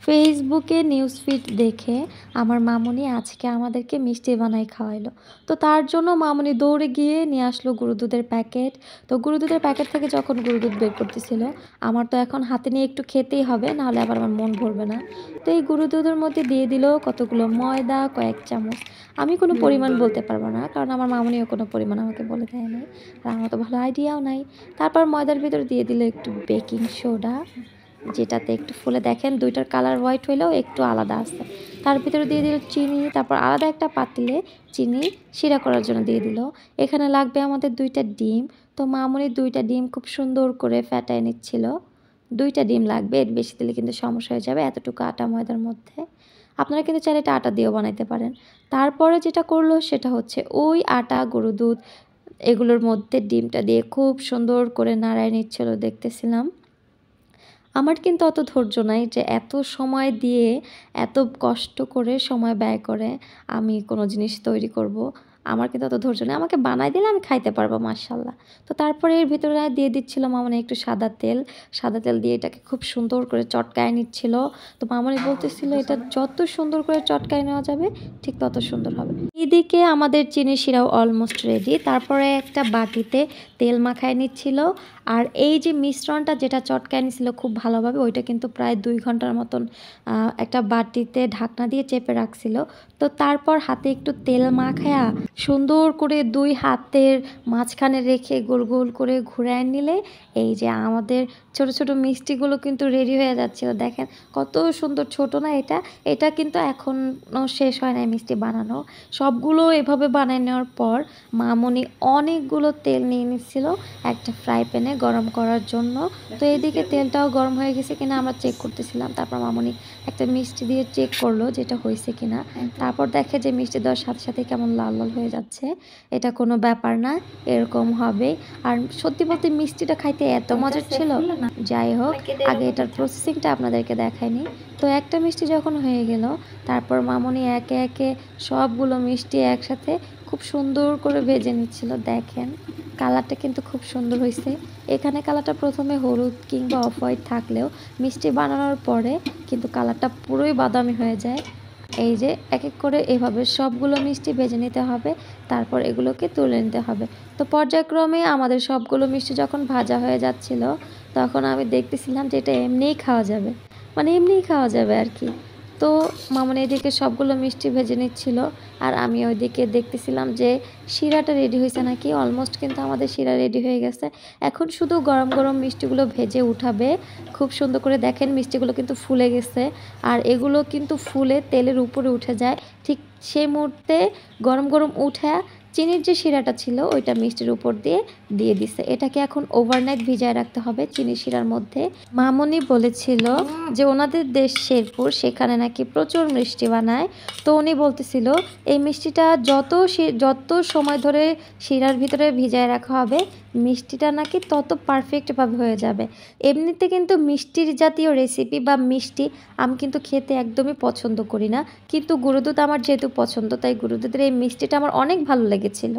ফেসবুকে news feed দেখে আমার মামুনি আজকে আমাদেরকে মিষ্টি বানাই খাওয়াইলো। তো তার জন্য মামুনি দৌড়ে গিয়ে নিয়ে আসলো গুঁড়ো দুধের প্যাকেট। তো গুঁড়ো দুধের প্যাকেট থেকে যখন গুঁড়ো দুধ বের করতেছিল, আমার তো এখন হাতে নিয়ে একটু খেতেই হবে, নাহলে আবার আমার মন ভরবে না। তো এই গুঁড়ো দুধের মধ্যে দিয়ে দিল কতগুলো ময়দা, কয়েক চামচ। আমি কোনো পরিমাণ বলতে পারবো না, কারণ আমার মামুনিও কোনো পরিমাণ আমাকে বলে দেয় নাই, আর আমার তো ভালো আইডিয়াও নাই। তারপর ময়দার ভিতরে দিয়ে দিল একটু বেকিং সোডা, যেটাতে একটু ফুলে দেখেন দুইটার কালার হোয়াইট হইলেও একটু আলাদা আছে। তার ভিতরে দিয়ে দিল চিনি, তারপর আলাদা একটা পাতিলে চিনি শিরা করার জন্য দিয়ে দিল। এখানে লাগবে আমাদের 2টা ডিম। তো মামুনি 2টা ডিম খুব সুন্দর করে ফ্যাটায় নিচ্ছিল। 2টা ডিম লাগবে, এর বেশি দিলে কিন্তু সমস্যা হয়ে যাবে এতটুকু আটা ময়দার মধ্যে। আপনারা কিন্তু চাইলে এটা আটা দিয়েও বানাইতে পারেন। তারপরে যেটা করলো সেটা হচ্ছে ওই আটা, গরুর দুধ এগুলোর মধ্যে ডিমটা দিয়ে খুব সুন্দর করে নাড়ায় নিচ্ছিল, দেখতেছিলাম। আমার কিন্তু অত ধৈর্য নাই যে এত সময় দিয়ে এত কষ্ট করে সময় ব্যয় করে আমি কোনো জিনিস তৈরি করব। আমার কিন্তু অত ধৈর্য নেই, আমাকে বানাই দিলে আমি খাইতে পারবো মাশাল্লাহ। তো তারপরে এর ভিতরে দিয়ে দিচ্ছিলাম মামনি একটু সাদা তেল দিয়ে এটাকে খুব সুন্দর করে চটকায় নিচ্ছিল। তো মামনি বলতেছিল এটা যত সুন্দর করে চটকায় নেওয়া যাবে ঠিক তত সুন্দর হবে। এদিকে আমাদের চিনি শিরাও অলমোস্ট রেডি। তারপরে একটা বাটিতে তেল মাখায় নিচ্ছিল। আর এই যে মিশ্রণটা যেটা চটকায় নিছিল খুব ভালোভাবে, ওইটা কিন্তু প্রায় 2 ঘন্টার মতন একটা বাটিতে ঢাকনা দিয়ে চেপে রাখছিল। তো তারপর হাতে একটু তেল মাখায়া সুন্দর করে 2 হাতের মাঝখানে রেখে গোল গোল করে ঘুরায় নিলে এই যে আমাদের ছোট ছোট মিষ্টিগুলো কিন্তু রেডি হয়ে যাচ্ছিল। দেখেন কত সুন্দর, ছোট না এটা? এটা কিন্তু এখনও শেষ হয় নাই মিষ্টি বানানো। সবগুলো এভাবে বানিয়ে নেওয়ার পর মামনি অনেকগুলো তেল নিয়ে নিচ্ছিল একটা ফ্রাই প্যানে গরম করার জন্য। তো এদিকে তেলটাও গরম হয়ে গেছে কিনা আমরা চেক করতেছিলাম। তারপর মামনি একটা মিষ্টি দিয়ে চেক করলো যেটা হয়েছে কিনা। তারপর দেখে যে মিষ্টি দেওয়ার সাথে সাথে কেমন লাল লাল হয়ে যাচ্ছে। এটা কোনো ব্যাপার না, এরকম হবে। আর সত্যি বলতে মিষ্টিটা খাইতে এত মজার ছিল। যাই হোক, আগে এটার প্রসেসিংটা আপনাদেরকে দেখাইনি। তো একটা মিষ্টি যখন হয়ে গেল, তারপর মামনি একে একে সবগুলো মিষ্টি একসাথে খুব সুন্দর করে ভেজে নিচ্ছিল। দেখেন কালারটা কিন্তু খুব সুন্দর হয়েছে। এখানে কালারটা প্রথমে হলুদ কিংবা অফ হোয়াইট থাকলেও মিষ্টি বানানোর পরে কিন্তু কালারটা পুরোই বাদামি হয়ে যায়। এই যে এক এক করে এভাবে সবগুলো মিষ্টি ভেজে নিতে হবে, তারপর এগুলোকে তুলে নিতে হবে। তো পর্যায়ক্রমে আমাদের সবগুলো মিষ্টি যখন ভাজা হয়ে যাচ্ছিল, তখন আমি দেখতেছিলাম যে এটা এমনিই খাওয়া যাবে, মানে এমনিই খাওয়া যাবে আর কি। তো মামনি এদিকে সবগুলো মিষ্টি ভেজে নিচ্ছিল, আর আমি ওইদিকে দেখতেছিলাম যে শিরাটা রেডি হয়েছে নাকি। অলমোস্ট কিন্তু আমাদের শিরা রেডি হয়ে গেছে। এখন শুধু গরম গরম মিষ্টিগুলো ভেজে উঠাবে। খুব সুন্দর করে দেখেন মিষ্টিগুলো কিন্তু ফুলে গেছে, আর এগুলো কিন্তু ফুলে তেলের উপরে উঠে যায়। ঠিক সেই মুহূর্তে গরম গরম উঠে চিনির যে শিরাটা ছিল ওইটা মিষ্টির উপর দিয়ে দিছে। এটাকে এখন ওভারনাইট ভিজায় রাখতে হবে চিনির শিরার মধ্যে। মামনি বলেছিল যে ওনাদের দেশ শেরপুর, সেখানে নাকি প্রচুর মিষ্টি বানায়। তো উনি বলতেছিল এই মিষ্টিটা যত সময় ধরে শিরার ভিতরে ভিজায় রাখা হবে মিষ্টিটা নাকি তত পারফেক্টভাবে হয়ে যাবে। এমনিতে কিন্তু মিষ্টির জাতীয় রেসিপি বা মিষ্টি আমি কিন্তু খেতে একদমই পছন্দ করি না, কিন্তু গুঁড়ো দুধ আমার যেহেতু পছন্দ, তাই গুঁড়ো দুধের এই মিষ্টিটা আমার অনেক ভালো লেগেছিল।